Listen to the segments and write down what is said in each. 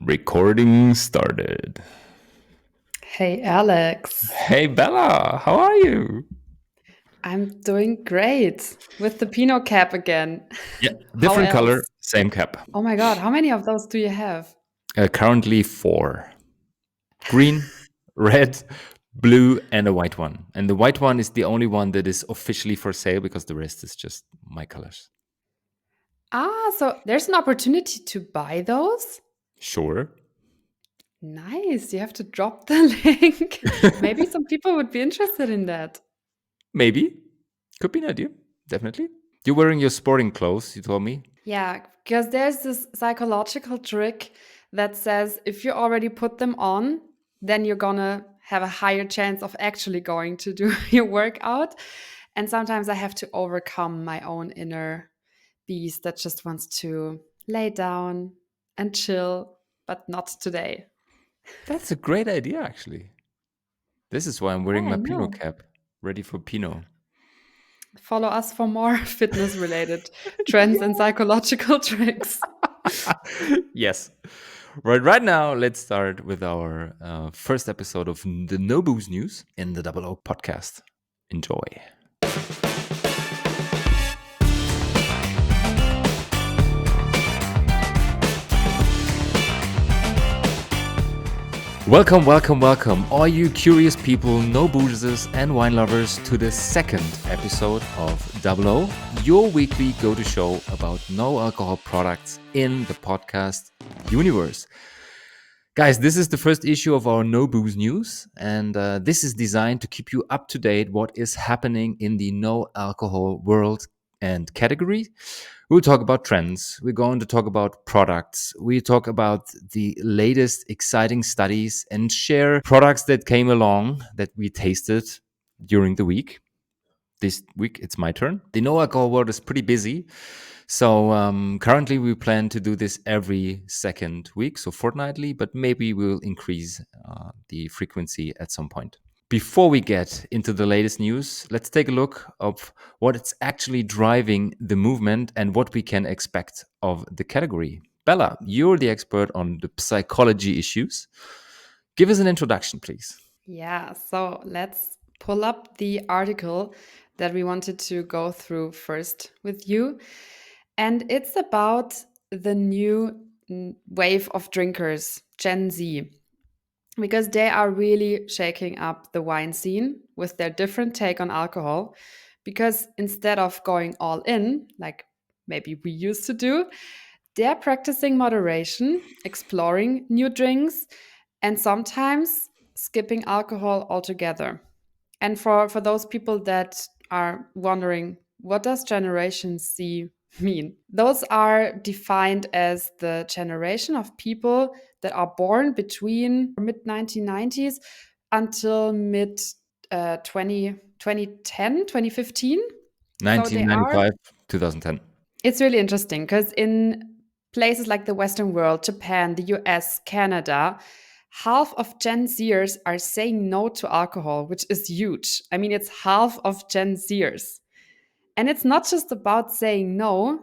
Recording started. Hey Alex, Hey Bella, how are you? I'm doing great with the Pinot cap again. Yeah, How different color, else? same cap. Oh my God, how many of those do you have? Currently four: green, red, blue, and a white one. And the white one is the only one that is officially for sale because the rest is just my colors. So there's an opportunity to buy those? Sure. Nice, you have to drop the link. Maybe some people would be interested in that. Maybe. Could be an idea. Definitely. You're wearing your sporting clothes, you told me. Yeah, because there's this psychological trick that says if you already put them on, then you're gonna have a higher chance of actually going to do your workout. And sometimes I have to overcome my own inner beast that just wants to lay down and chill, but not today. That's a great idea, actually. This is why I'm Yeah, wearing I my Pinot know. cap, ready for Pinot. Follow us for more fitness related trends and psychological tricks. Yes. Right now, let's start with our first episode of the No Booze News in the Double O podcast. Enjoy. Welcome, welcome, welcome, all you curious people, no boozers, and wine lovers, to the second episode of Double O, your weekly go-to show about no alcohol products in the podcast universe. Guys, this is the first issue of our No Booze News, and this is designed to keep you up to date what is happening in the no alcohol world and category. We'll talk about trends. We're going to talk about products. We talk about the latest exciting studies and share products that came along that we tasted during the week. This week, it's my turn. The no alcohol world is pretty busy. So currently, we plan to do this every second week, so fortnightly, but maybe we'll increase the frequency at some point. Before we get into the latest news, let's take a look of what it's actually driving the movement and what we can expect of the category. Bella, you're the expert on the psychology issues. Give us an introduction, please. Yeah, so let's pull up the article that we wanted to go through first with you. And it's about the new wave of drinkers, Gen Z, because they are really shaking up the wine scene with their different take on alcohol. Because instead of going all in, like maybe we used to do, they're practicing moderation, exploring new drinks, and sometimes skipping alcohol altogether. And for those people that are wondering, what does Generation C mean? Those are defined as the generation of people that are born between mid 1990s until mid 2010, 2015. So they are 1995, 2010. it's really interesting because in places like the Western world, Japan, the US, Canada, half of Gen Zers are saying no to alcohol, which is huge. I mean, it's half of Gen Zers. And it's not just about saying no,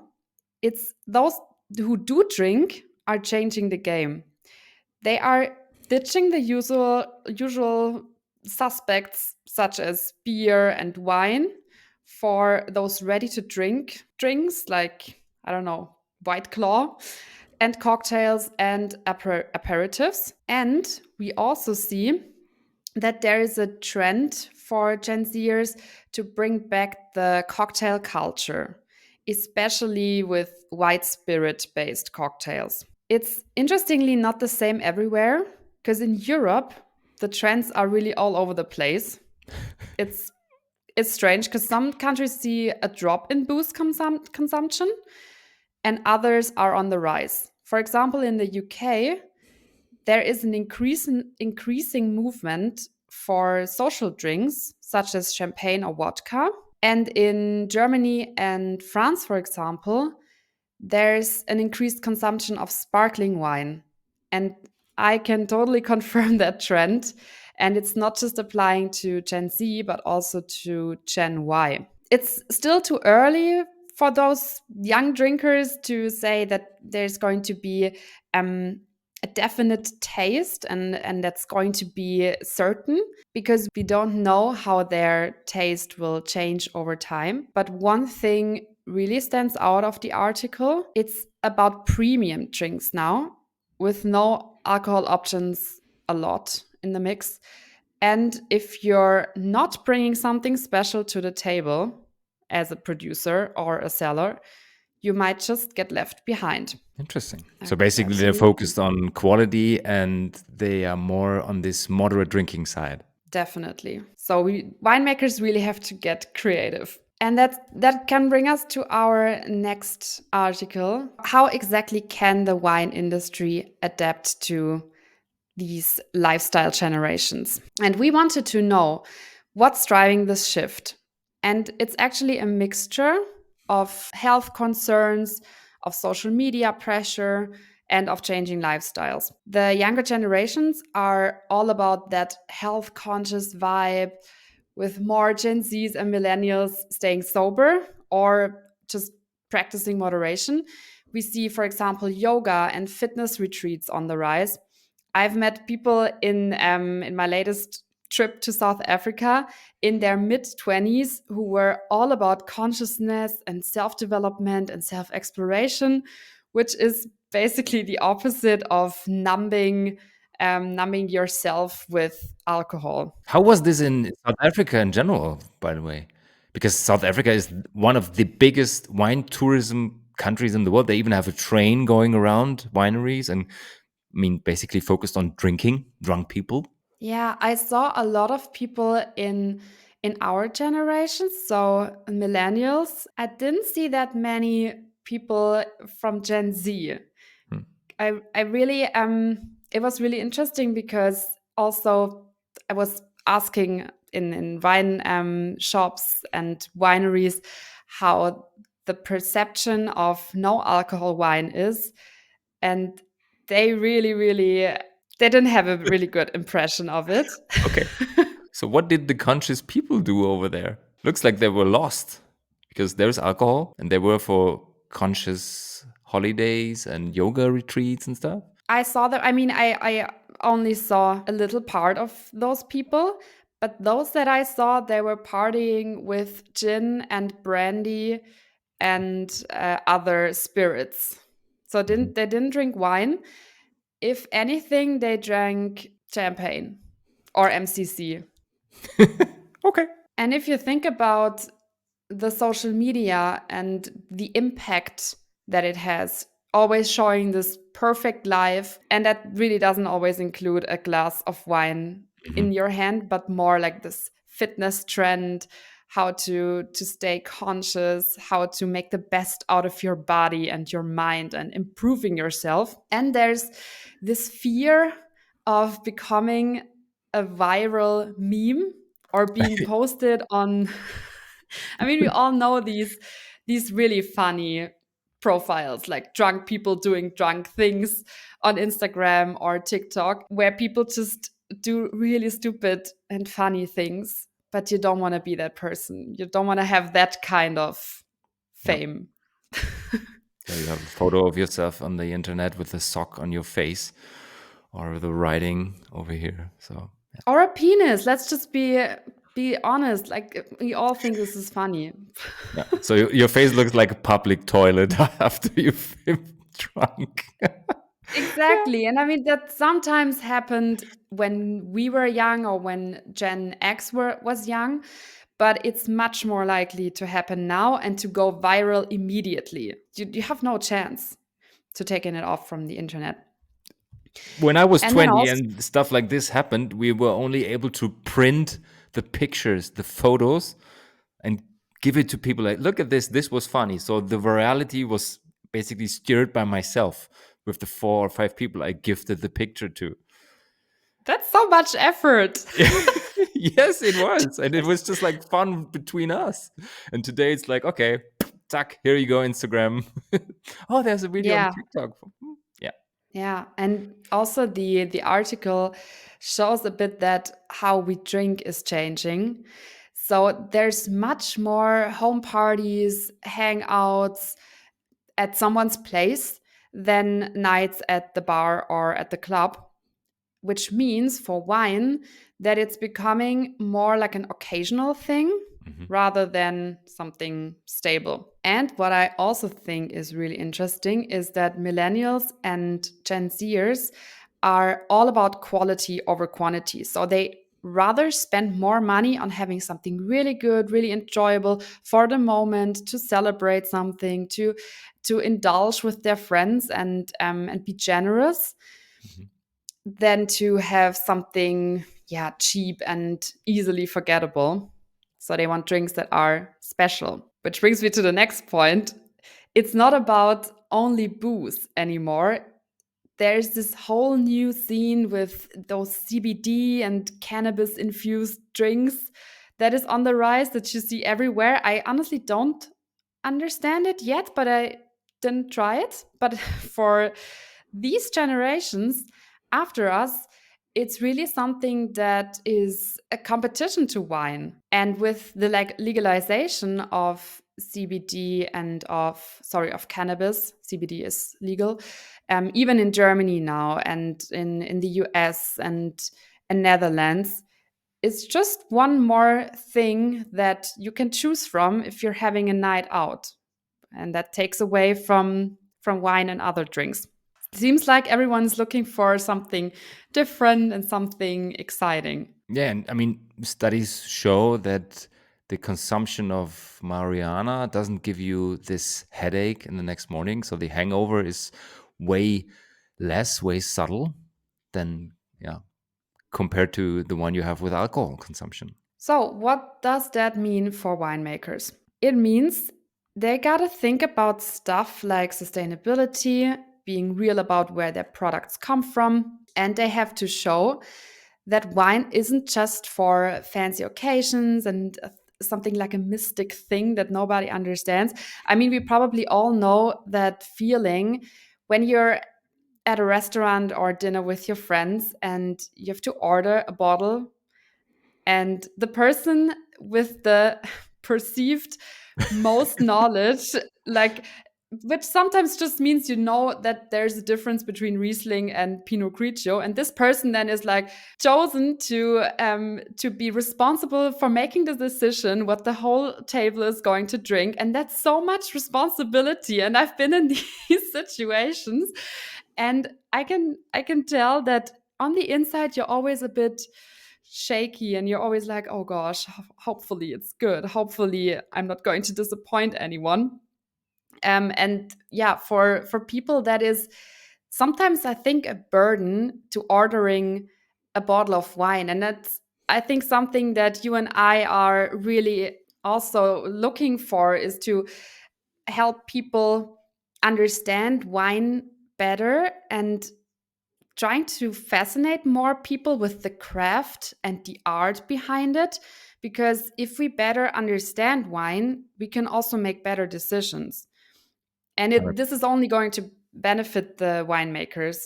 it's those who do drink are changing the game. They are ditching the usual suspects such as beer and wine for those ready to drink drinks like I don't know, White Claw and cocktails and aperitifs. And we also see that there is a trend for Gen Zers to bring back the cocktail culture, especially with white spirit based cocktails. It's interestingly not the same everywhere because in Europe, the trends are really all over the place. It's it's strange because some countries see a drop in booze consumption and others are on the rise. For example, in the UK, there is an increasing movement for social drinks such as champagne or vodka. And in Germany and France, for example, there's an increased consumption of sparkling wine. And I can totally confirm that trend. And it's not just applying to Gen Z, but also to Gen Y. It's still too early for those young drinkers to say that there's going to be um, a definite taste, and that's going to be certain because we don't know how their taste will change over time. But one thing really stands out of the article. It's about premium drinks now with no alcohol options, a lot in the mix. And if you're not bringing something special to the table as a producer or a seller, you might just get left behind. Interesting. So And basically, that's they're really focused on quality and they are more on this moderate drinking side. definitely. So winemakers really have to get creative. And that can bring us to our next article. How exactly can the wine industry adapt to these lifestyle generations? And we wanted to know what's driving this shift. And it's actually a mixture of health concerns, of social media pressure, and of changing lifestyles. The younger generations are all about that health conscious vibe, with more Gen Zs and millennials staying sober or just practicing moderation. We see, for example, yoga and fitness retreats on the rise. I've met people in my latest trip to South Africa in their mid 20s who were all about consciousness and self development and self exploration, which is basically the opposite of numbing yourself with alcohol. How was this in South Africa in general, by the way? Because South Africa is one of the biggest wine tourism countries in the world. They even have a train going around wineries and I mean basically focused on drinking, drunk people. Yeah, I saw a lot of people in our generation, so millennials. I didn't see that many people from Gen Z. Hmm. I really it was really interesting because also I was asking in wine shops and wineries how the perception of no alcohol wine is, and they really they didn't have a really good impression of it. Okay. So what did the conscious people do over there? Looks like they were lost because there's alcohol and they were for conscious holidays and yoga retreats and stuff. I saw that. I mean, I only saw a little part of those people, but those that I saw, they were partying with gin and brandy and other spirits. So Mhm. they didn't drink wine. If anything, they drank champagne or MCC. Okay. And if you think about the social media and the impact that it has, always showing this perfect life, and that really doesn't always include a glass of wine Mhm. in your hand, but more like this fitness trend, how to stay conscious, how to make the best out of your body and your mind and improving yourself. And there's this fear of becoming a viral meme or being posted on I mean, we all know these really funny profiles, like drunk people doing drunk things on Instagram or TikTok, where people just do really stupid and funny things, but you don't want to be that person. You don't want to have that kind of Yep. fame. Yeah, you have a photo of yourself on the internet with a sock on your face or the writing over here. So, Or a penis. Let's just be honest. Like we all think this is funny. yeah. So your face looks like a public toilet after you've been drunk. Yeah. Exactly. And I mean, that sometimes happened when we were young or when Gen X was young, but it's much more likely to happen now and to go viral immediately. You have no chance to taking it off from the internet. When I was And then 20 also, and stuff like this happened, we were only able to print the pictures, the photos, and give it to people like, look at this, this was funny. So the virality was basically steered by myself with the 4 or 5 people I gifted the picture to. that's so much effort. Yes, it was. And it was just like fun between us. And today it's like, okay, tack, here you go, Instagram. Oh, there's a video on Yeah. TikTok. Yeah. Yeah, and also the article shows a bit that how we drink is changing. So there's much more home parties, hangouts at someone's place. than nights at the bar or at the club, which means for wine that it's becoming more like an occasional thing Mhm. rather than something stable. And what I also think is really interesting is that millennials and Gen Zers are all about quality over quantity. So they rather spend more money on having something really good, really enjoyable for the moment, to celebrate something, to indulge with their friends and be generous, Mhm. than to have something, yeah, cheap and easily forgettable. So they want drinks that are special. Which brings me to the next point. It's not about only booze anymore. There's this whole new scene with those CBD and cannabis infused drinks that is on the rise, that you see everywhere. I honestly don't understand it yet, but I didn't try it. But for these generations after us, it's really something that is a competition to wine. And with the legalization of CBD and of cannabis, CBD is legal, even in Germany now and in the US and Netherlands, it's just one more thing that you can choose from if you're having a night out, and that takes away from wine and other drinks. Seems like everyone's looking for something different and something exciting. Yeah, and I mean, studies show that the consumption of marijuana doesn't give you this headache in the next morning. So the hangover is way less, way subtle than, yeah, compared to the one you have with alcohol consumption. So, what does that mean for winemakers? It means they gotta think about stuff like sustainability, being real about where their products come from, and they have to show that wine isn't just for fancy occasions and something like a mystic thing that nobody understands. I mean, we probably all know that feeling when you're at a restaurant or dinner with your friends and you have to order a bottle, and the person with the perceived most knowledge, like, which sometimes just means you know that there's a difference between Riesling and Pinot Grigio, and this person then is like chosen to be responsible for making the decision what the whole table is going to drink, and that's so much responsibility. And I've been in these situations, and I can tell that on the inside you're always a bit shaky, and you're always like, oh gosh, hopefully it's good, hopefully I'm not going to disappoint anyone. And yeah, for people that is sometimes, I think, a burden to ordering a bottle of wine. And that's, I think, something that you and I are really also looking for, is to help people understand wine better and trying to fascinate more people with the craft and the art behind it. Because if we better understand wine, we can also make better decisions. And this is only going to benefit the winemakers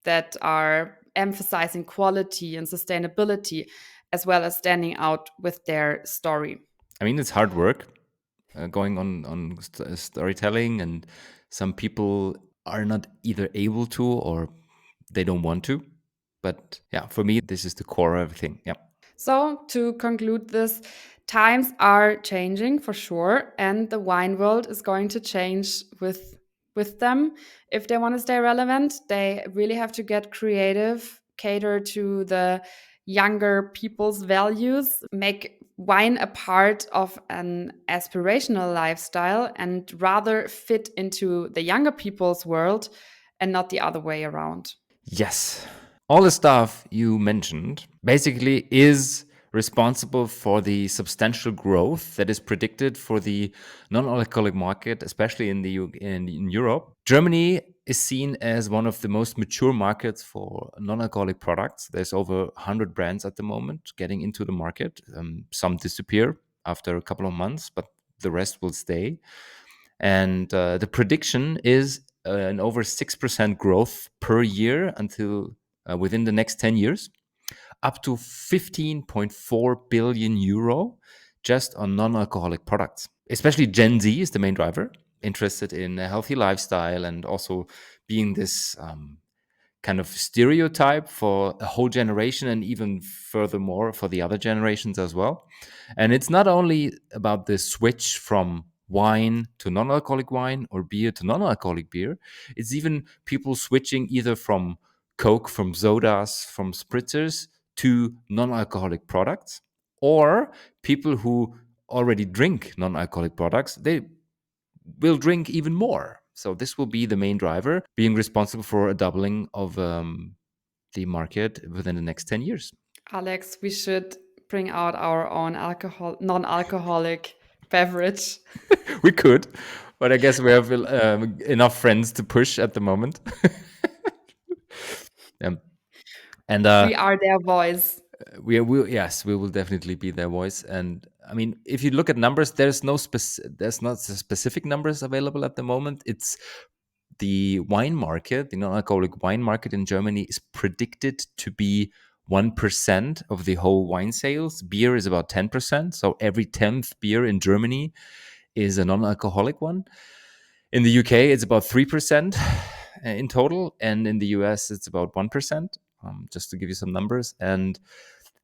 that are emphasizing quality and sustainability, as well as standing out with their story. I mean, it's hard work going on storytelling, and some people are not either able to or they don't want to. But yeah, for me, this is the core of everything. Yeah. So, to conclude this, times are changing for sure, and the wine world is going to change with them. If they want to stay relevant, they really have to get creative, cater to the younger people's values, make wine a part of an aspirational lifestyle, and rather fit into the younger people's world and not the other way around. Yes. All the stuff you mentioned basically is responsible for the substantial growth that is predicted for the non-alcoholic market, especially in Europe. Germany is seen as one of the most mature markets for non-alcoholic products. There's over 100 brands at the moment getting into the market. Some disappear after a couple of months, but the rest will stay. And the prediction is an over 6% growth per year until within the next 10 years, up to 15.4 billion euro just on non alcoholic products. Especially Gen Z is the main driver, interested in a healthy lifestyle and also being this kind of stereotype for a whole generation and even furthermore for the other generations as well. And it's not only about the switch from wine to non-alcoholic wine or beer to non-alcoholic beer. It's even people switching either from Coke, from sodas, from spritzers to non-alcoholic products, or people who already drink non-alcoholic products, they will drink even more. So this will be the main driver, being responsible for a doubling of the market within the next 10 years. Alex, we should bring out our own non-alcoholic beverage. We could, but I guess we have enough friends to push at the moment. um, and We are their voice. yes, we will definitely be their voice. And I mean, if you look at numbers, there's not specific numbers available at the moment. It's the wine market, the non-alcoholic wine market in Germany is predicted to be 1% of the whole wine sales. Beer is about 10%. So every 10th beer in Germany is a non-alcoholic one. In the UK, it's about 3% in total. And in the US, it's about 1%, just to give you some numbers. And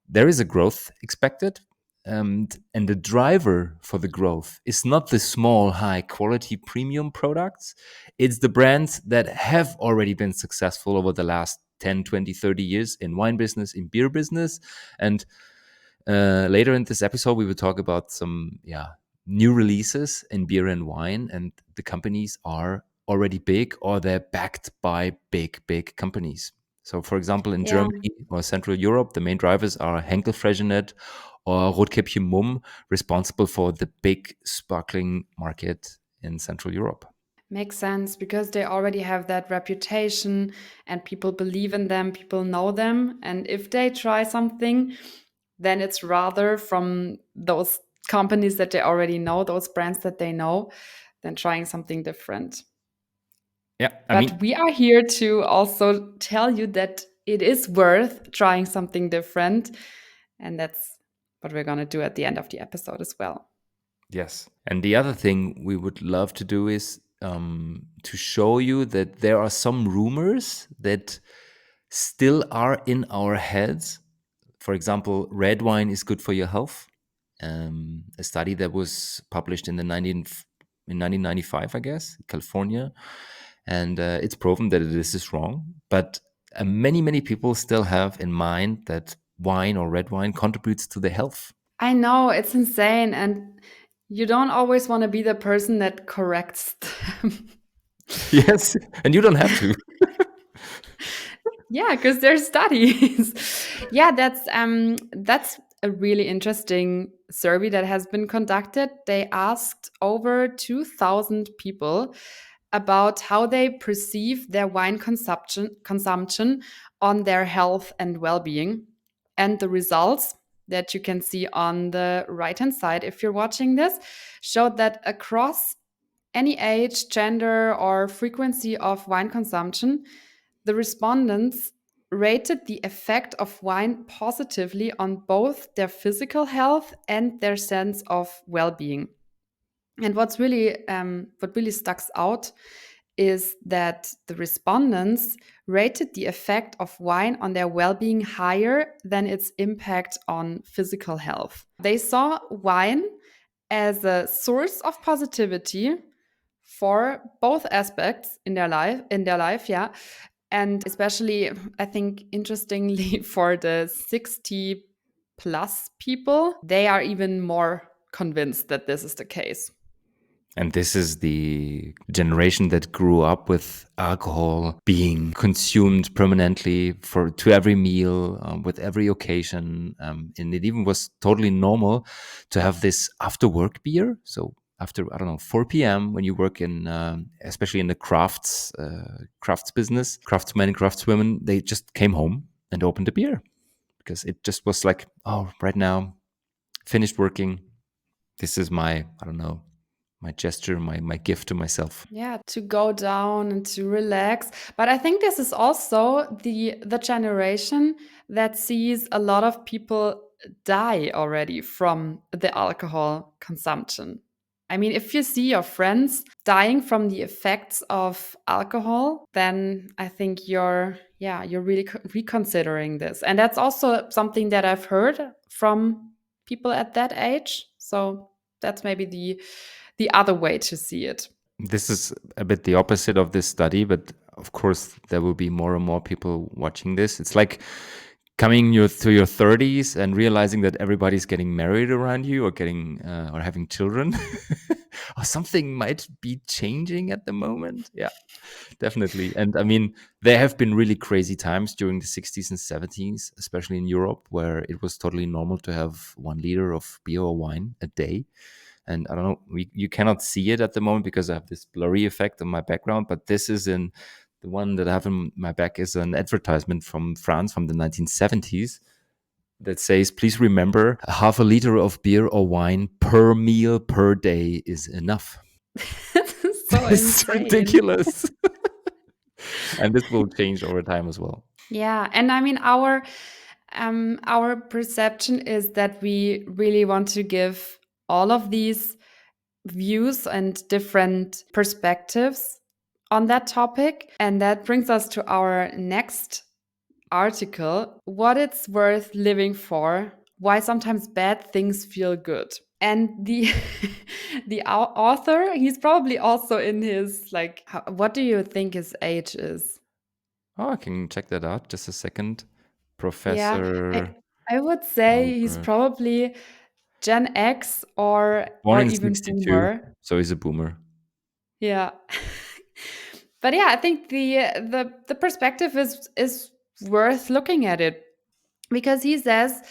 there is a growth expected. And the driver for the growth is not the small, high quality premium products. It's the brands that have already been successful over the last 10, 20, 30 years in wine business, in beer business. And later in this episode, we will talk about some new releases in beer and wine. And the companies are already big or they're backed by big, big companies. So, for example, in Yeah, Germany or Central Europe, the main drivers are Henkel Freshenet or Rotkäppchen Mumm, responsible for the big sparkling market in Central Europe. makes sense because they already have that reputation and people believe in them, people know them. And if they try something, then it's rather from those companies that they already know, those brands that they know, than trying something different. Yeah, I mean, But we are here to also tell you that it is worth trying something different. And that's what we're going to do at the end of the episode as well. yes. And the other thing we would love to do is to show you that there are some rumors that still are in our heads. For example, red wine is good for your health. A study that was published in 1995, I guess, California, and it's proven that this is wrong. But many people still have in mind that wine or red wine contributes to the health. I know it's insane. And you don't always want to be the person that corrects them. Yes, and you don't have to. Yeah, because there's studies. Yeah, that's a really interesting survey that has been conducted. They asked over 2,000 people about how they perceive their wine consumption on their health and well-being. And the results that you can see on the right-hand side if you're watching this showed that across any age, gender, or frequency of wine consumption, the respondents rated the effect of wine positively on both their physical health and their sense of well-being. And what really sticks out is that the respondents rated the effect of wine on their well-being higher than its impact on physical health. They saw wine as a source of positivity for both aspects in their life, yeah. And especially, I think, interestingly, for the 60 plus people, they are even more convinced that this is the case. And this is the generation that grew up with alcohol being consumed permanently for to every meal, with every occasion, and it even was totally normal to have this after work beer. So after, I don't know, 4 p.m. when you work in, especially in the crafts business, craftsmen and craftswomen, they just came home and opened a beer because it just was like, oh, right now, finished working. This is my, I don't know, my gesture, my gift to myself. Yeah, to go down and to relax. But I think this is also the generation that sees a lot of people die already from the alcohol consumption. I mean, if you see your friends dying from the effects of alcohol, then I think you're really reconsidering this. And that's also something that I've heard from people at that age. So that's maybe the other way to see it. This is a bit the opposite of this study, but of course there will be more and more people watching this. It's like coming to your 30s and realizing that everybody's getting married around you or getting or having children or something might be changing at the moment. Yeah, definitely. And I mean, there have been really crazy times during the 60s and 70s, especially in Europe, where it was totally normal to have 1 liter of beer or wine a day. And I don't know, you cannot see it at the moment because I have this blurry effect on my background, but this is in the one that I have in my back is an advertisement from France from the 1970s that says, please remember, a half a liter of beer or wine per meal per day is enough. That's so It's insane. ridiculous. And this will change over time as well. Yeah, and I mean our perception is that we really want to give all of these views and different perspectives on that topic, and that brings us to our next article, what it's worth living for, why sometimes bad things feel good. And the the author, he's probably also in his like what do you think his age is? Oh, I can check that out. Just a second. Yeah, Professor I would say he's Albert. probably Gen X Born or in even 62, boomer. so he's a boomer. Yeah. But yeah, I think the perspective is worth looking at it because he says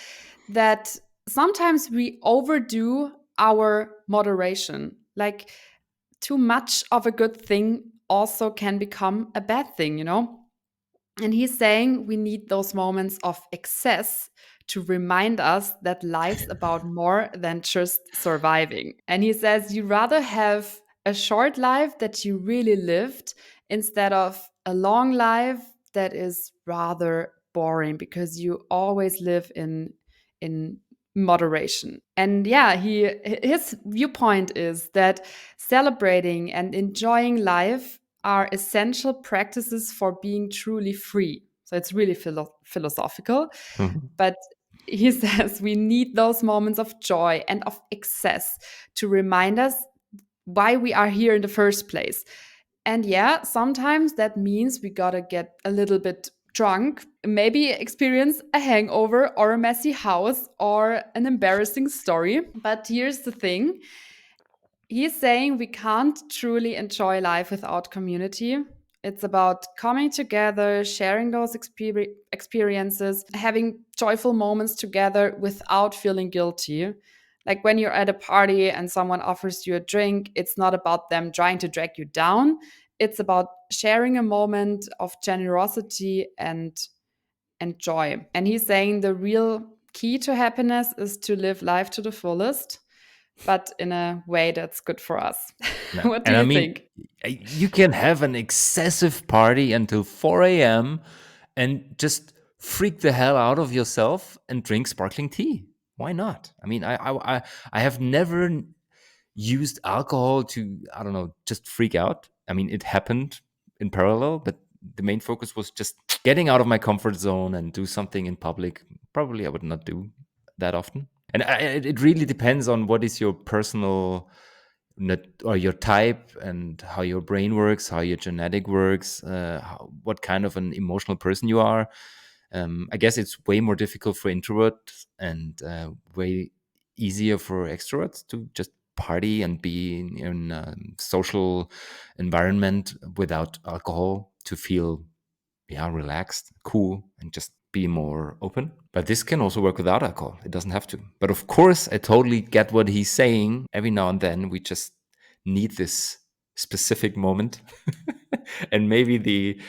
that sometimes we overdo our moderation. Like too much of a good thing also can become a bad thing, you know? And he's saying we need those moments of excess to remind us that life's about more than just surviving. And he says you rather have a short life that you really lived instead of a long life that is rather boring because you always live in moderation. And yeah, his viewpoint is that celebrating and enjoying life are essential practices for being truly free. So it's really philosophical, Mhm. but he says we need those moments of joy and of excess to remind us why we are here in the first place. And yeah, sometimes that means we gotta get a little bit drunk, maybe experience a hangover or a messy house or an embarrassing story. But here's the thing, he's saying we can't truly enjoy life without community. It's about coming together, sharing those experiences, having joyful moments together without feeling guilty. Like when you're at a party and someone offers you a drink, it's not about them trying to drag you down. It's about sharing a moment of generosity and joy. And he's saying the real key to happiness is to live life to the fullest, but in a way that's good for us. Yeah. What do And I you mean, think? you can have an excessive party until 4 a.m. and just freak the hell out of yourself and drink sparkling tea. Why not? I mean, I have never used alcohol to, I don't know, just freak out. I mean, it happened in parallel, but the main focus was just getting out of my comfort zone and do something in public. Probably I would not do that often. And it really depends on what is your personal or your type and how your brain works, how your genetic works, what kind of an emotional person you are. I guess it's way more difficult for introverts and way easier for extroverts to just party and be in a social environment without alcohol to feel relaxed, cool, and just be more open. But this can also work without alcohol. It doesn't have to. But of course, I totally get what he's saying. Every now and then, we just need this specific moment, and maybe the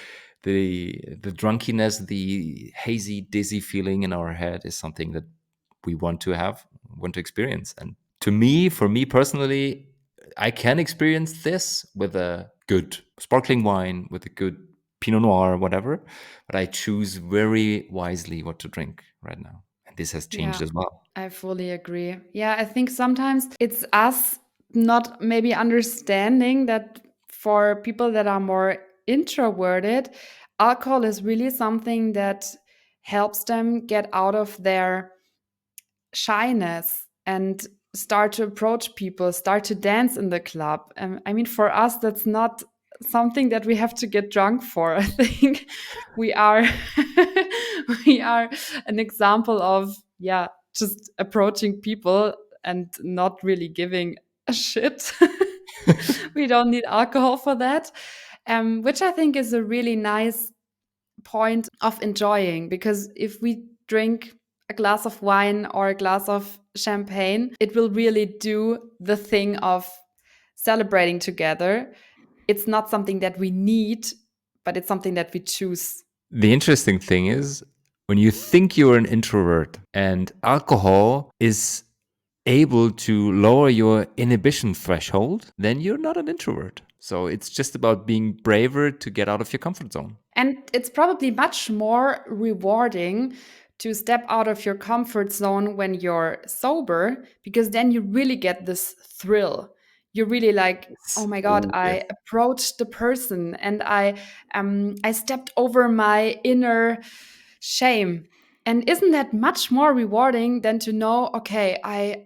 drunkiness, the hazy, dizzy feeling in our head is something that we want to have, want to experience. And to me, for me personally, I can experience this with a good sparkling wine, with a good Pinot Noir, whatever. But I choose very wisely what to drink right now. And this has changed Yeah, as well. I fully agree. Yeah, I think sometimes it's us not maybe understanding that for people that are more introverted, alcohol is really something that helps them get out of their shyness and start to approach people, start to dance in the club. I mean, for us, that's not something that we have to get drunk for. I think we are we are an example of, yeah, just approaching people and not really giving a shit. We don't need alcohol for that, which I think is a really nice point of enjoying, because if we drink a glass of wine or a glass of champagne, it will really do the thing of celebrating together. It's not something that we need, but it's something that we choose. The interesting thing is when you think you're an introvert and alcohol is able to lower your inhibition threshold, then you're not an introvert. So it's just about being braver to get out of your comfort zone. And it's probably much more rewarding to step out of your comfort zone when you're sober, because then you really get this thrill. You're really like, oh Yes. my God, Oh, yes. I approached the person and I stepped over my inner shame. And isn't that much more rewarding than to know, okay, I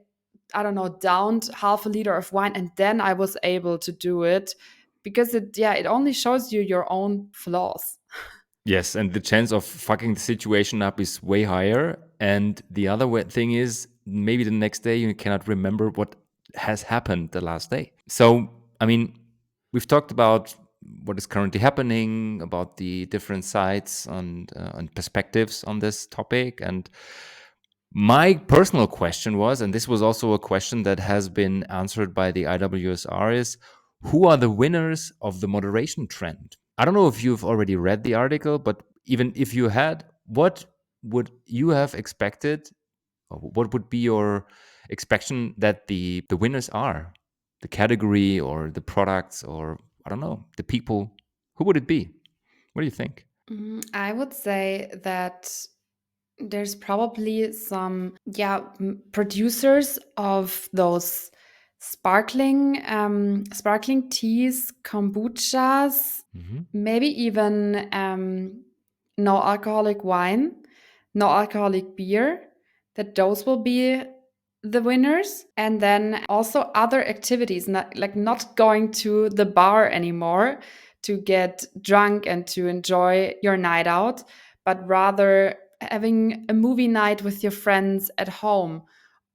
don't know, downed half a liter of wine and then I was able to do it, because it only shows you your own flaws. Yes, and the chance of fucking the situation up is way higher. And the other thing is, maybe the next day you cannot remember what has happened the last day. So, I mean, we've talked about what is currently happening, about the different sides and perspectives on this topic. And my personal question was, and this was also a question that has been answered by the IWSR, is who are the winners of the moderation trend? I don't know if you've already read the article, but even if you had, what would you have expected? Or what would be your expectation that the winners are? The category or the products or I don't know, the people? Who would it be? What do you think? I would say that there's probably some, yeah, producers of those sparkling teas, kombuchas, Hmm. maybe even no alcoholic wine, no alcoholic beer, that those will be the winners. And then also other activities, not going to the bar anymore to get drunk and to enjoy your night out, but rather having a movie night with your friends at home,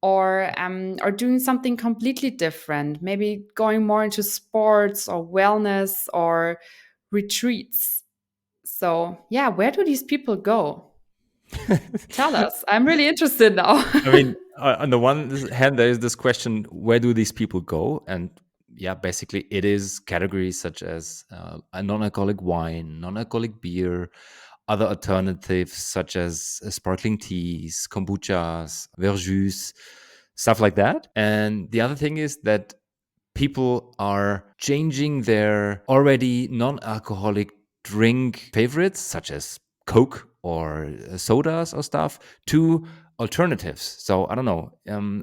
or doing something completely different, maybe going more into sports or wellness or retreats. So, yeah, where do these people go? Tell us. I'm really interested now. I mean, on the one hand, there is this question: where do these people go? And yeah, basically, it is categories such as a non-alcoholic wine, non-alcoholic beer, other alternatives such as sparkling teas, kombuchas, verjus, stuff like that. And the other thing is that people are changing their already non-alcoholic drink favorites such as Coke or sodas or stuff to alternatives. So I don't know,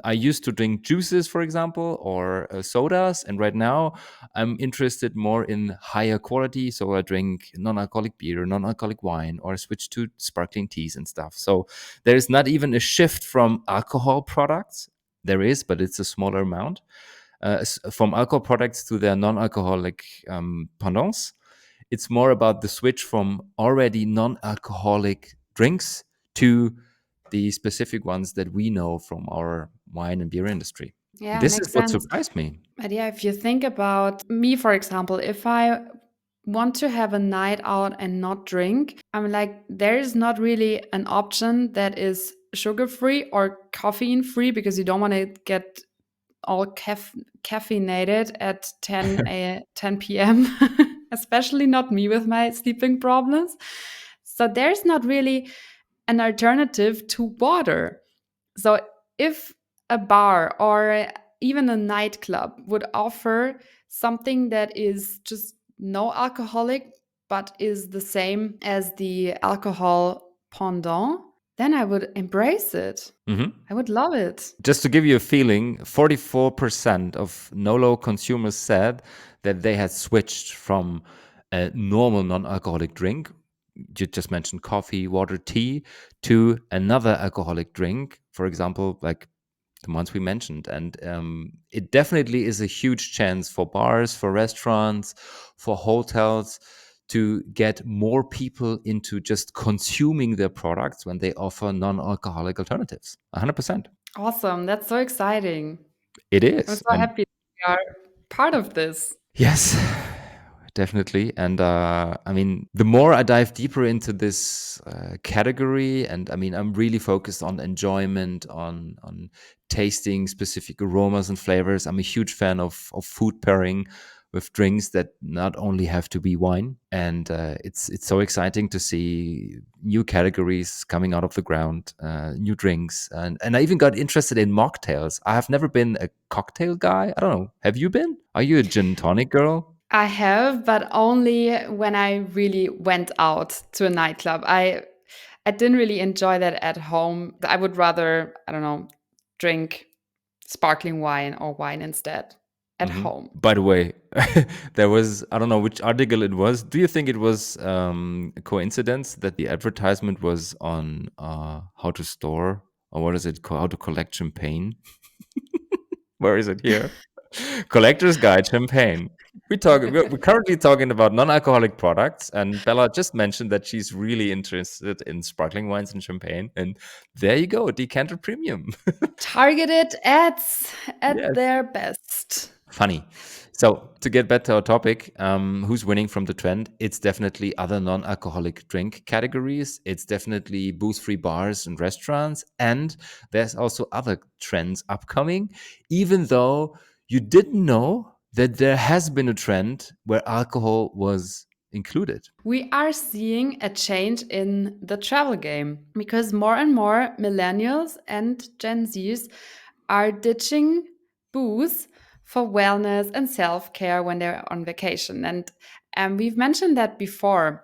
I used to drink juices, for example, or sodas, and right now I'm interested more in higher quality, so I drink non-alcoholic beer, non-alcoholic wine, or switch to sparkling teas and stuff. So there is not even a shift from alcohol products. There is, but it's a smaller amount, from alcohol products to their non-alcoholic pendants. It's more about the switch from already non-alcoholic drinks to the specific ones that we know from our wine and beer industry. Yeah, This is makes what sense. surprised me. But yeah, if you think about me, for example, if I want to have a night out and not drink, I'm like, there is not really an option that is sugar free or caffeine free, because you don't want to get all caffeinated at 10 p.m., especially not me with my sleeping problems. So there's not really an alternative to water. So if a bar or even a nightclub would offer something that is just no alcoholic, but is the same as the alcohol pendant, then I would embrace it. Mhm. I would love it. Just to give you a feeling, 44% of NOLO consumers said that they had switched from a normal non-alcoholic drink, you just mentioned coffee, water, tea, to another alcoholic drink, for example, like the ones we mentioned. And it definitely is a huge chance for bars, for restaurants, for hotels to get more people into just consuming their products when they offer non-alcoholic alternatives. 100%. Awesome. That's so exciting. It I'm is. so And happy we are part of this. yes, definitely. And I mean, the more I dive deeper into this category, and I mean, I'm really focused on enjoyment, on tasting specific aromas and flavors. I'm a huge fan of food pairing with drinks that not only have to be wine. And it's so exciting to see new categories coming out of the ground, new drinks, and I even got interested in mocktails. I have never been a cocktail guy. I don't know. Have you been? Are you a gin tonic girl? I have, but only when I really went out to a nightclub. I didn't really enjoy that at home. I would rather, I don't know, drink sparkling wine or wine instead at Hmm. home. By the way, there was, I don't know which article it was. Do you think it was a coincidence that the advertisement was on how to store, or what is it called? How to collect champagne? Where is it here? Collector's Guide Champagne. We're currently talking about non-alcoholic products, and Bella just mentioned that she's really interested in sparkling wines and champagne. And there you go, Decanter Premium. Targeted ads at Yes. their best. Funny. So to get back to our topic, who's winning from the trend? It's definitely other non-alcoholic drink categories. It's definitely booze-free bars and restaurants, and there's also other trends upcoming. Even though you didn't know that there has been a trend where alcohol was included. We are seeing a change in the travel game because more and more millennials and Gen Zs are ditching booze for wellness and self care when they're on vacation. And we've mentioned that before.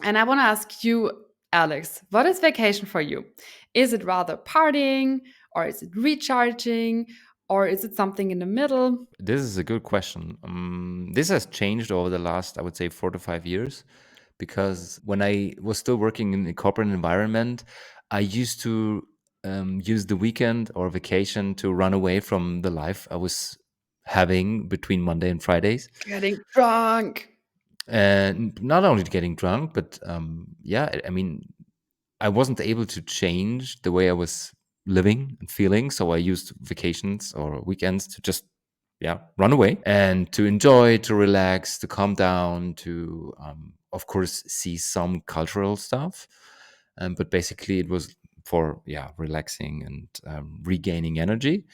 And I want to ask you, Alex, what is vacation for you? Is it rather partying, or is it recharging, or is it something in the middle? This is a good question. This has changed over the last, I would say, 4 to 5 years, because when I was still working in the corporate environment, I used to use the weekend or vacation to run away from the life I was having between Monday and Fridays. Getting drunk. And not only getting drunk, but yeah, I mean, I wasn't able to change the way I was living and feeling. So I used vacations or weekends to just, yeah, run away and to enjoy, to relax, to calm down, to, of course, see some cultural stuff. But basically, it was for, yeah, relaxing and regaining energy.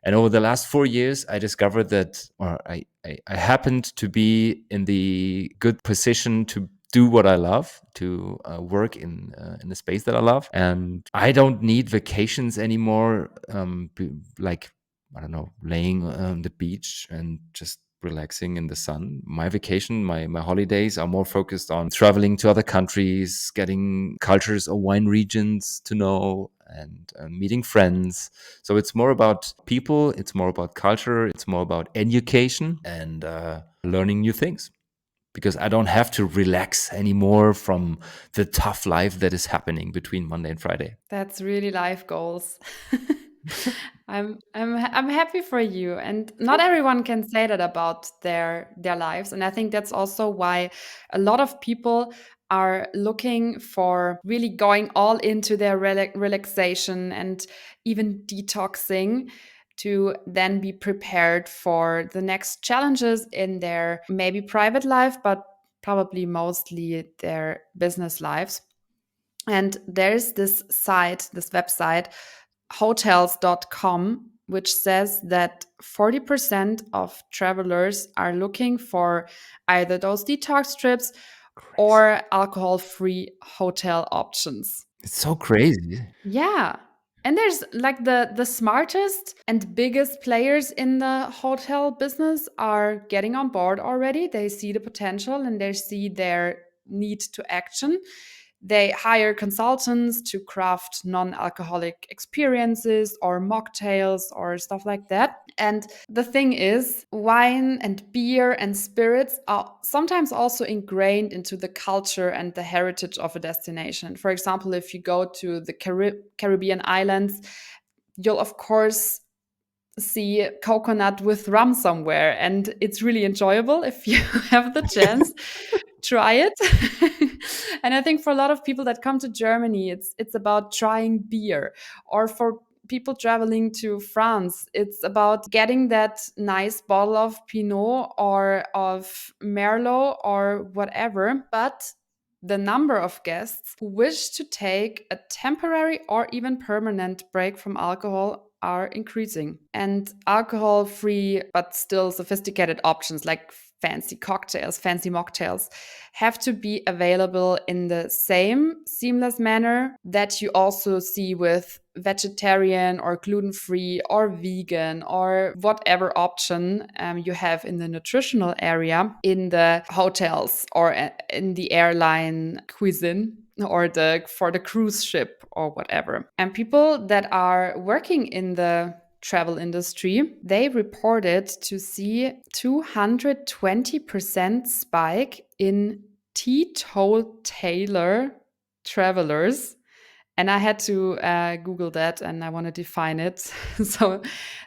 And over the last 4 years, I discovered that, or I happened to be in the good position to do what I love, to work in the space that I love, and I don't need vacations anymore. Like, I don't know, laying on the beach and just relaxing in the sun. My vacation, my holidays are more focused on traveling to other countries, getting cultures or wine regions to know, and meeting friends. So it's more about people, it's more about culture, it's more about education and learning new things. Because I don't have to relax anymore from the tough life that is happening between Monday and Friday. That's really life goals. I'm happy for you, and not everyone can say that about their lives. And I think that's also why a lot of people are looking for really going all into their relaxation and even detoxing to then be prepared for the next challenges in their maybe private life, but probably mostly their business lives. And there's this site, this website, hotels.com, which says that 40% of travelers are looking for either those detox trips Crazy. or alcohol free hotel options. It's so crazy. Yeah. And there's like the smartest and biggest players in the hotel business are getting on board already. They see the potential and they see their need to action. They hire consultants to craft non alcoholic experiences or mocktails or stuff like that. And the thing is, wine and beer and spirits are sometimes also ingrained into the culture and the heritage of a destination. For example, if you go to the Caribbean islands, you'll of course see coconut with rum somewhere, and it's really enjoyable if you have the chance. Try it. And I think for a lot of people that come to Germany, it's about trying beer, or for people traveling to France, it's about getting that nice bottle of Pinot or of Merlot or whatever. But the number of guests who wish to take a temporary or even permanent break from alcohol are increasing. And alcohol free but still sophisticated options like fancy cocktails, fancy mocktails, have to be available in the same seamless manner that you also see with vegetarian or gluten free or vegan or whatever option you have in the nutritional area in the hotels or in the airline cuisine or for the cruise ship or whatever. And people that are working in the travel industry, they reported to see 220% spike in teetotaler travelers. And I had to Google that, and I want to define it. So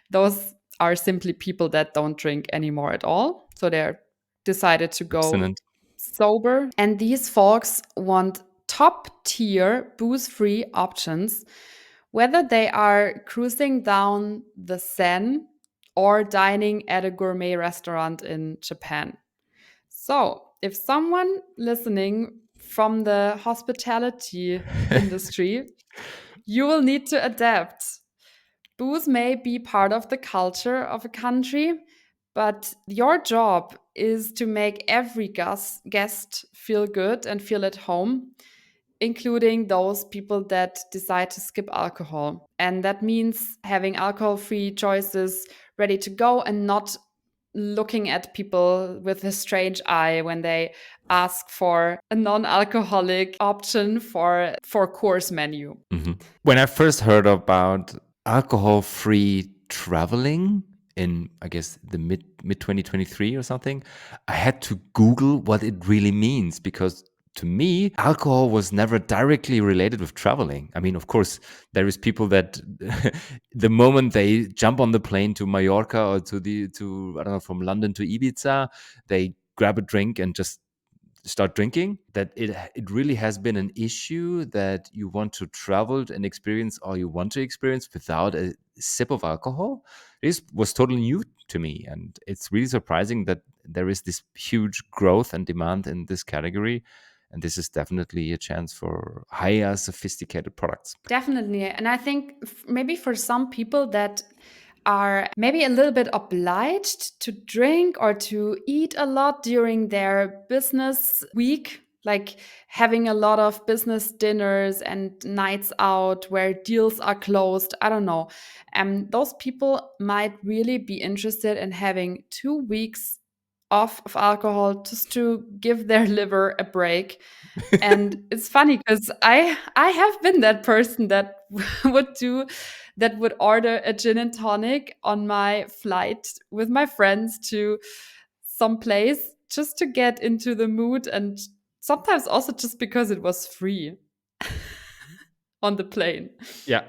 those are simply people that don't drink anymore at all. So they're decided to go Excellent. sober. And these folks want top tier booze free options, whether they are cruising down the Seine or dining at a gourmet restaurant in Japan. So, if someone listening from the hospitality industry, you will need to adapt. Booze may be part of the culture of a country, but your job is to make every guest feel good and feel at home, including those people that decide to skip alcohol. And that means having alcohol free choices ready to go and not looking at people with a strange eye when they ask for a non-alcoholic option for course menu. When I first heard about alcohol-free traveling in, I guess, the mid 2023 or something, I had to Google what it really means, because to me, alcohol was never directly related with traveling. I mean, of course, there is people that the moment they jump on the plane to Mallorca or to I don't know, from London to Ibiza, they grab a drink and just start drinking. That it really has been an issue that you want to travel and experience all you want to experience without a sip of alcohol. This was totally new to me, and it's really surprising that there is this huge growth and demand in this category. And this is definitely a chance for higher sophisticated products. Definitely. And I think maybe for some people that are maybe a little bit obliged to drink or to eat a lot during their business week, like having a lot of business dinners and nights out where deals are closed. I don't know. Those people might really be interested in having 2 weeks off of alcohol just to give their liver a break. And it's funny because I have been that person that would order a gin and tonic on my flight with my friends to some place just to get into the mood, and sometimes also just because it was free on the plane. Yeah.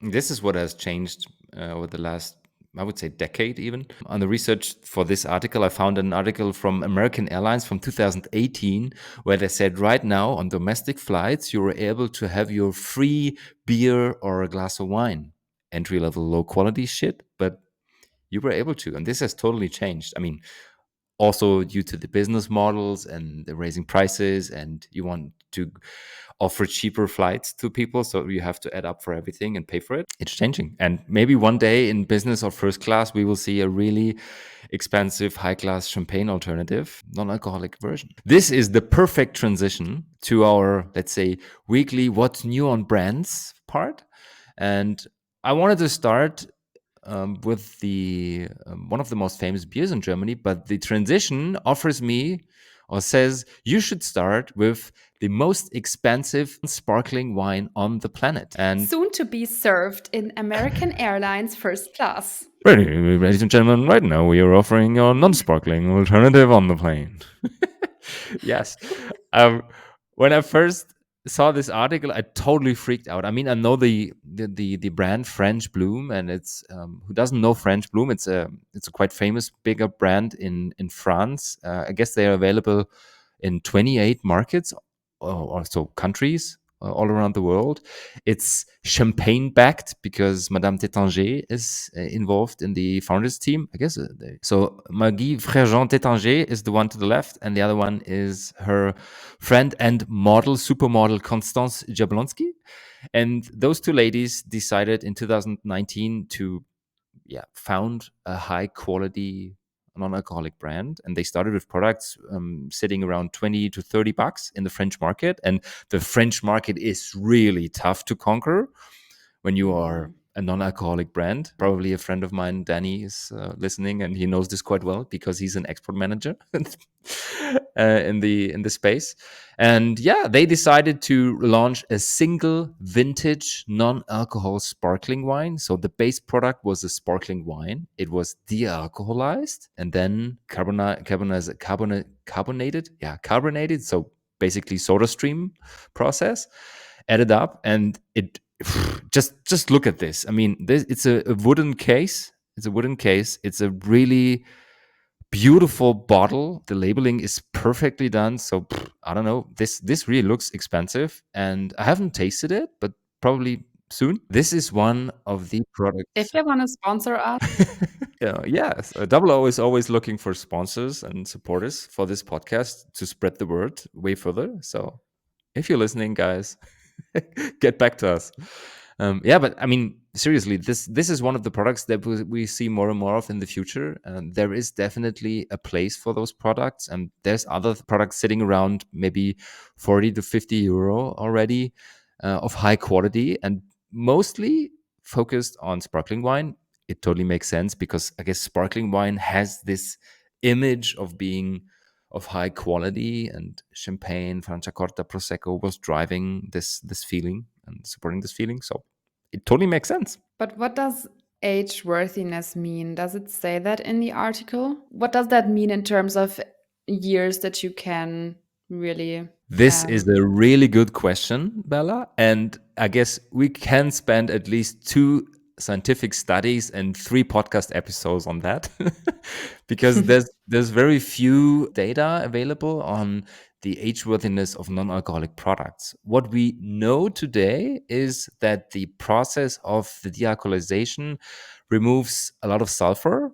This is what has changed over the last, I would say, decade even. On the research for this article, I found an article from American Airlines from 2018 where they said right now on domestic flights, you were able to have your free beer or a glass of wine. Entry level, low quality shit, but you were able to. And this has totally changed. I mean, also due to the business models and the raising prices, and you want to offer cheaper flights to people, so you have to add up for everything and pay for it. It's changing, and maybe one day in business or first class we will see a really expensive high class champagne alternative, non-alcoholic version. This is the perfect transition to our, let's say, weekly what's new on brands part. And I wanted to start with the one of the most famous beers in Germany, but the transition or says you should start with the most expensive sparkling wine on the planet. And Soon to be served in American Airlines first class. ladies and gentlemen, right now we are offering your non-sparkling alternative on the plane. Yes. Um, when I first saw this article, I totally freaked out. I mean, I know the brand French Bloom, and it's who doesn't know French Bloom? It's a quite famous bigger brand in France. I guess they are available in 28 markets or so countries all around the world. It's champagne backed because Madame Tétanger is involved in the founders team. I guess so. Maggie Frérjean Tétanger is the one to the left, and the other one is her friend and model, supermodel Constance Jablonski. And those two ladies decided in 2019 to found a high quality non-alcoholic brand, and they started with products sitting around 20 to 30 bucks in the French market. And the French market is really tough to conquer when you are a non-alcoholic brand. Probably a friend of mine, Danny, is listening, and he knows this quite well because he's an export manager in the space. And yeah, they decided to launch a single vintage non-alcohol sparkling wine. So the base product was a sparkling wine. It was de-alcoholized and then carbonated. So basically soda stream process added up, and it just look at this. I mean, it's a wooden case. It's a wooden case. It's a really beautiful bottle. The labeling is perfectly done. So I don't know. This really looks expensive, and I haven't tasted it, but probably soon. This is one of the If products. they want to sponsor us, Yes, Double O is always looking for sponsors and supporters for this podcast to spread the word way further. So if you're listening, guys, get back to us. Yeah, but I mean, seriously, this is one of the products that we see more and more of in the future. There is definitely a place for those products, and there's other products sitting around maybe 40 to 50 euro already of high quality and mostly focused on sparkling wine. It totally makes sense because I guess sparkling wine has this image of being of high quality, and champagne, Franciacorta, Prosecco was driving this feeling and supporting this feeling. So it totally makes sense. but what does age worthiness mean? Does it say that in the article? What does that mean in terms of years that you can really This is a really good question, Bella. And I guess we can spend at least 2 scientific studies and 3 podcast episodes on that because there's very few data available on the age worthiness of non-alcoholic products. What we know today is that the process of the dealcoholization removes a lot of sulfur,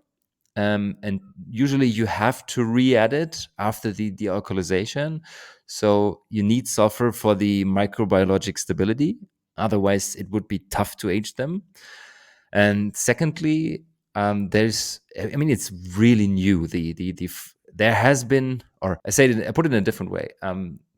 and usually you have to re-add it after the dealcoholization. So you need sulfur for the microbiologic stability. Otherwise, it would be tough to age them. And secondly, I mean, it's really new. There has been, or I put it in a different way.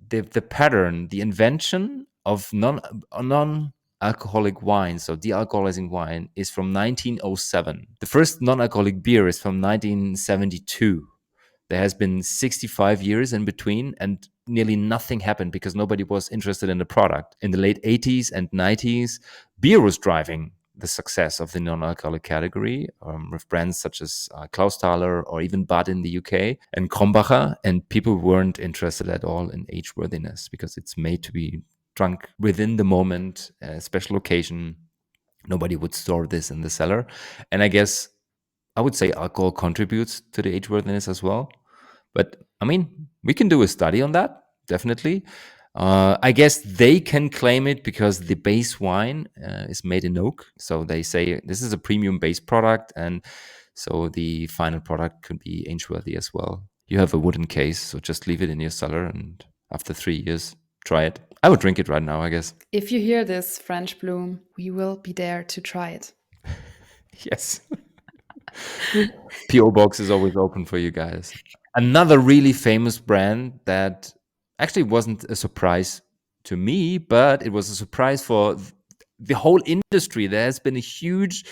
The pattern, the invention of non-alcoholic wine, so de-alcoholizing wine, is from 1907. The first non-alcoholic beer is from 1972. There has been 65 years in between, and nearly nothing happened because nobody was interested in the product. In the late 80s and 90s, beer was driving the success of the non-alcoholic category, with brands such as Klausthaler or even Bud in the UK and Krombacher, and people weren't interested at all in age worthiness because it's made to be drunk within the moment, a special occasion. Nobody would store this in the cellar. And I guess I would say alcohol contributes to the age worthiness as well. But I mean, we can do a study on that, definitely. I guess they can claim it because the base wine is made in oak. So they say this is a premium base product. And so the final product could be age worthy as well. You have a wooden case, so just leave it in your cellar. And after 3 years, try it. I would drink it right now, I guess. If you hear this, French Bloom, we will be there to try it. Yes. PO box is always open for you guys. Another really famous brand that actually wasn't a surprise to me, but it was a surprise for the whole industry. There has been a huge,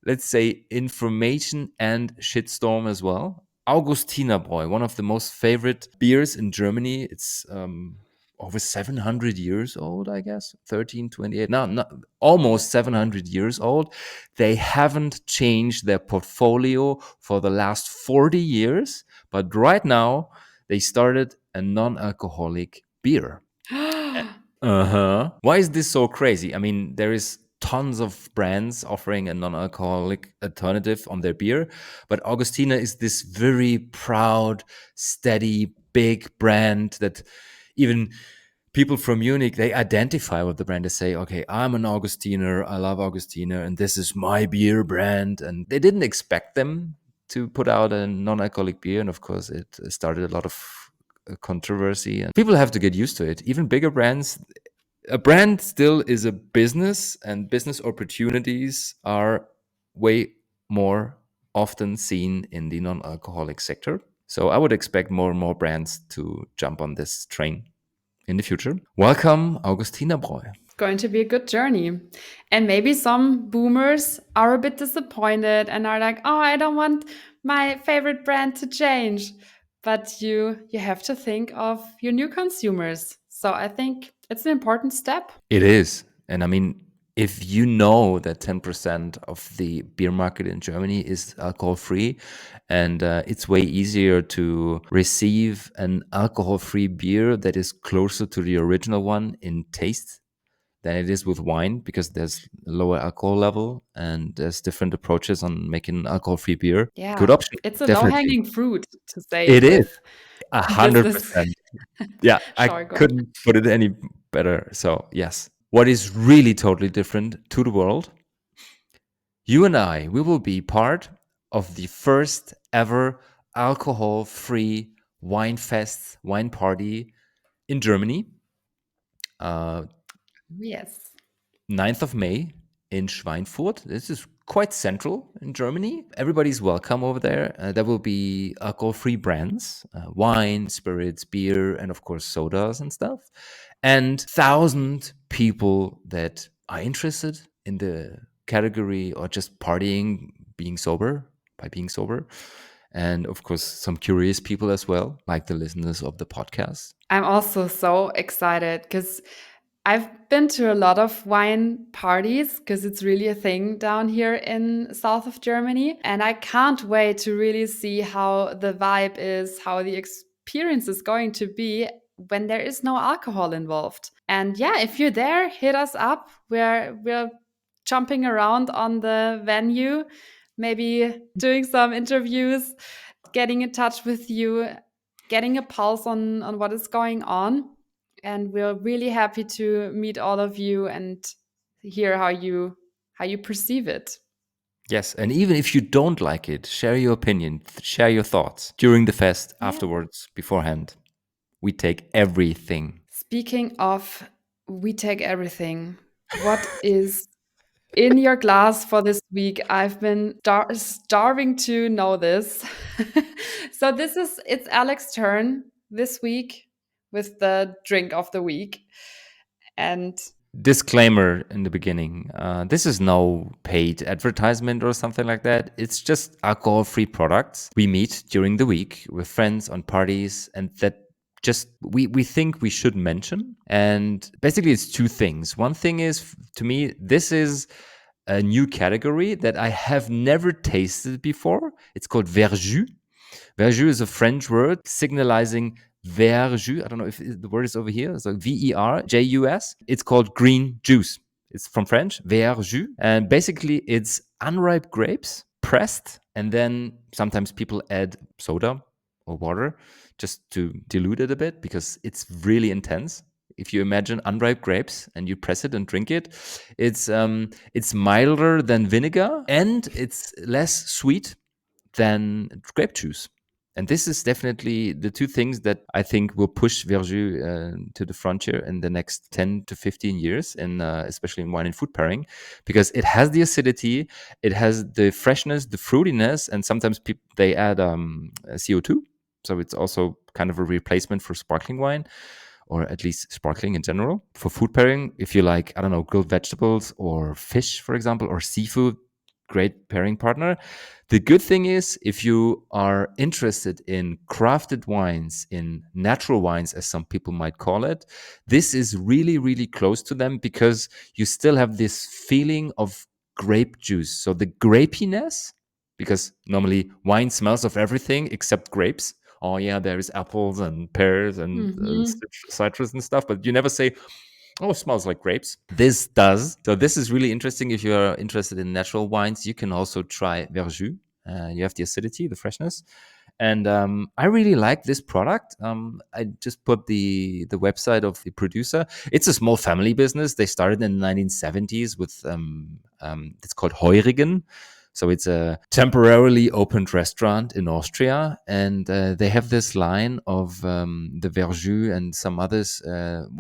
let's say, information and shitstorm as well. Augustiner Bräu, one of the most favorite beers in Germany. It's over 700 years old, I guess. 1328. No, no, almost 700 years old. They haven't changed their portfolio for the last 40 years, but right now they started a non-alcoholic beer. Uh-huh. Why is this so crazy? I mean, there is tons of brands offering a non-alcoholic alternative on their beer, but Augustiner is this very proud, steady, big brand that even people from Munich, they identify with the brand. They say, okay, I'm an Augustiner, I love Augustiner, and this is my beer brand. And they didn't expect them to put out a non-alcoholic beer, and of course it started a lot of controversy, and people have to get used to it. Even bigger brands, a brand still is a business, and business opportunities are way more often seen in the non-alcoholic sector. So I would expect more and more brands to jump on this train in the future. Welcome, Augustiner Bräu. Going to be a good journey. And maybe some boomers are a bit disappointed and are like, "Oh, I don't want my favorite brand to change." But you have to think of your new consumers. So I think it's an important step. It is. And I mean, if you know that 10% of the beer market in Germany is alcohol free, and it's way easier to receive an alcohol free beer that is closer to the original one in taste than it is with wine, because there's a lower alcohol level and there's different approaches on making alcohol free beer. Good Yeah, option, it's a definitely. low-hanging fruit to say It it is with business 100%. Yeah, I jargon. couldn't put it any better. So, yes. What is really totally different to the world, you and I, we will be part of the first ever alcohol free wine fest, wine party in Germany, uh, Yes. 9th of May in Schweinfurt. This is quite central in Germany. Everybody's welcome over there. There will be alcohol-free brands, wine, spirits, beer, and of course sodas and stuff. And 1,000 people that are interested in the category or just partying, being sober, by being sober. And of course, some curious people as well, like the listeners of the podcast. I'm also so excited because I've been to a lot of wine parties because it's really a thing down here in south of Germany. And I can't wait to really see how the vibe is, how the experience is going to be when there is no alcohol involved. And yeah, if you're there, hit us up. We're jumping around on the venue, maybe doing some interviews, getting in touch with you, getting a pulse on what is going on. And we're really happy to meet all of you and hear how you perceive it. Yes, and even if you don't like it, share your opinion, share your thoughts during the fest, Yeah. afterwards, beforehand. We take everything. Speaking of, we take everything. What is in your glass for this week? I've been starving to know this. So it's Alex's turn this week with the drink of the week. And Disclaimer in the beginning, this is no paid advertisement or something like that. It's just alcohol-free products we meet during the week with friends on parties, and that just we think we should mention. And basically it's two things. One thing is, to me, this is a new category that I have never tasted before. It's called Verjus. Verjus is a French word signalizing verjus. I don't know if the word is over here. So Verjus. It's called green juice. It's from French, verjus. And basically, it's unripe grapes pressed. And then sometimes people add soda or water just to dilute it a bit because it's really intense. If you imagine unripe grapes and you press it and drink it, it's milder than vinegar and it's less sweet than grape juice. And this is definitely the two things that I think will push Verjus to the frontier in the next 10 to 15 years, in, especially in wine and food pairing, because it has the acidity, it has the freshness, the fruitiness, and sometimes they add CO2. So it's also kind of a replacement for sparkling wine, or at least sparkling in general. For food pairing, if you like, I don't know, grilled vegetables or fish, for example, or seafood, great pairing partner. The good thing is, if you are interested in crafted wines, in natural wines, as some people might call it, this is really, really close to them because you still have this feeling of grape juice. So the grapiness, because normally wine smells of everything except grapes. Oh yeah, there is apples and pears and Mhm. citrus and stuff, but you never say, "Oh, it smells like grapes." This does. So this is really interesting. If you're interested in natural wines, you can also try Verjus. You have the acidity, the freshness, and I really like this product. I just put the website of the producer. It's a small family business. They started in the 1970s with it's called Heurigen. So it's a temporarily opened restaurant in Austria, and they have this line of the Verjus and some others.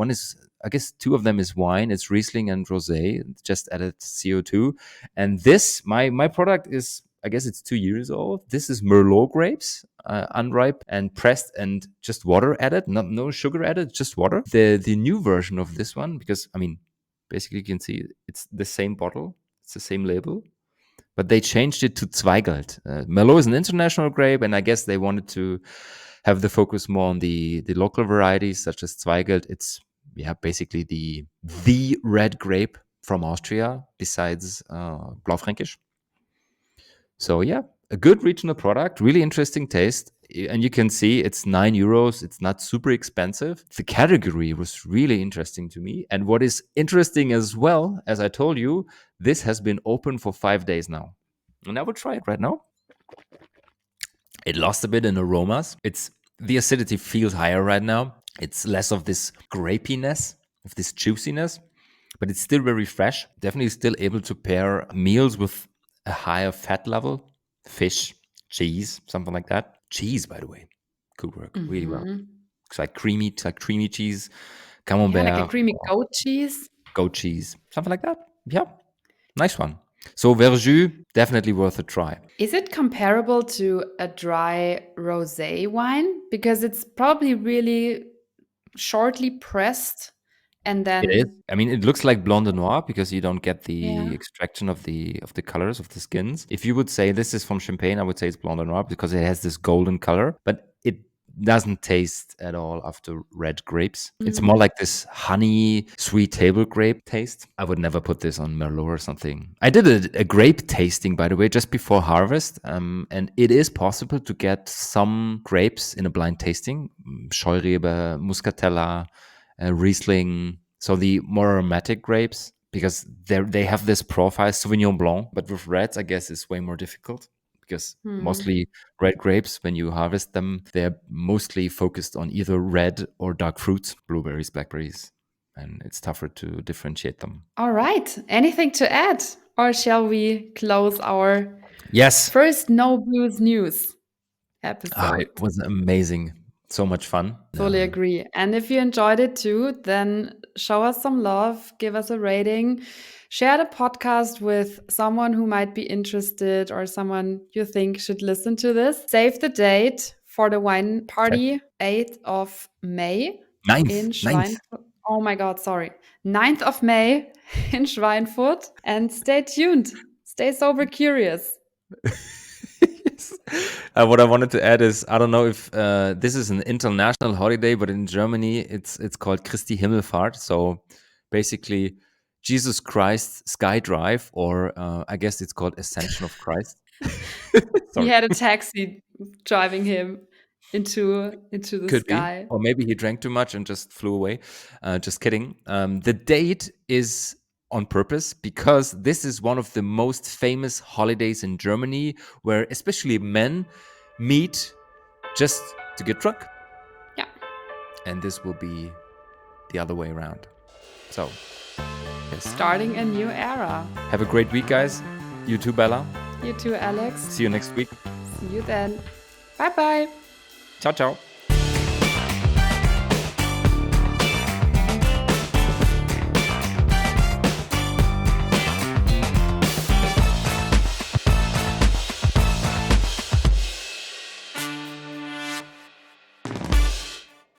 One is, I guess, two of them is wine. It's Riesling and Rosé. Just added CO2, and this my product is. I guess it's 2 years old. This is Merlot grapes, unripe and pressed, and just water added, not no sugar added, just water. The new version of this one, because I mean, basically you can see it's the same bottle, it's the same label, but they changed it to Zweigelt. Merlot is an international grape, and I guess they wanted to have the focus more on the local varieties such as Zweigelt. It's basically the red grape from Austria besides Blaufränkisch. So yeah, a good regional product, really interesting taste. And you can see it's €9. It's not super expensive. The category was really interesting to me. And what is interesting as well, as I told you, this has been open for 5 days now. And I will try it right now. It lost a bit in aromas. It's the acidity feels higher right now. It's less of this grapiness, of this juiciness, but it's still very fresh. Definitely still able to pair meals with a higher fat level, fish, cheese, something like that. Cheese, by the way, could work really well. Mhm. It's like creamy cheese, Yeah, like a camembert, creamy goat cheese. goat cheese, something like that. Yeah, nice one. So Verjus, definitely worth a try. Is it comparable to a dry rosé wine? Because it's probably really shortly pressed and It is. then I mean, it looks like Blanc de Noir because you don't get yeah. the extraction of the colors of the skins. If you would say this is from Champagne, I would say it's Blanc de Noir because it has this golden color, but it doesn't taste at all after red grapes. It's more Mhm. like this honey, sweet table grape taste. I would never put this on Merlot or something. I did a grape tasting, by the way, just before harvest, and it is possible to get some grapes in a blind tasting. Scheurebe, Muscatella, Riesling, so the more aromatic grapes, because they have this profile Sauvignon Blanc, but with reds, I guess it's way more difficult because Mhm. mostly red grapes, when you harvest them, they're mostly focused on either red or dark fruits, blueberries, blackberries, and it's tougher to differentiate them. All right. Anything to add? Or shall we close our Yes, first No Booze News it episode? was amazing. So much fun. Fully agree. And if you enjoyed it too, then show us some love, give us a rating, share the podcast with someone who might be interested or someone you think should listen to this. Save the date for the wine Okay. party, 8th of May Ninth, in ninth. Schweinfurt. Oh my God, sorry. 9th of May in Schweinfurt. And stay tuned. Stay sober curious. Yes. What I wanted to add is I don't know if this is an international holiday, but in Germany it's called Christi Himmelfahrt. So basically, Jesus Christ Sky Drive, or I guess it's called Ascension of Christ. He Sorry, had a taxi driving him into the could be, sky. or maybe he drank too much and just flew away. Just kidding. The date is on purpose because this is one of the most famous holidays in Germany, where especially men meet just to get drunk. Yeah. And this will be the other way around. So, yes. Starting a new era. Have a great week, guys. You too, Bella. You too, Alex. See you next week. See you then. Bye bye. Ciao, ciao.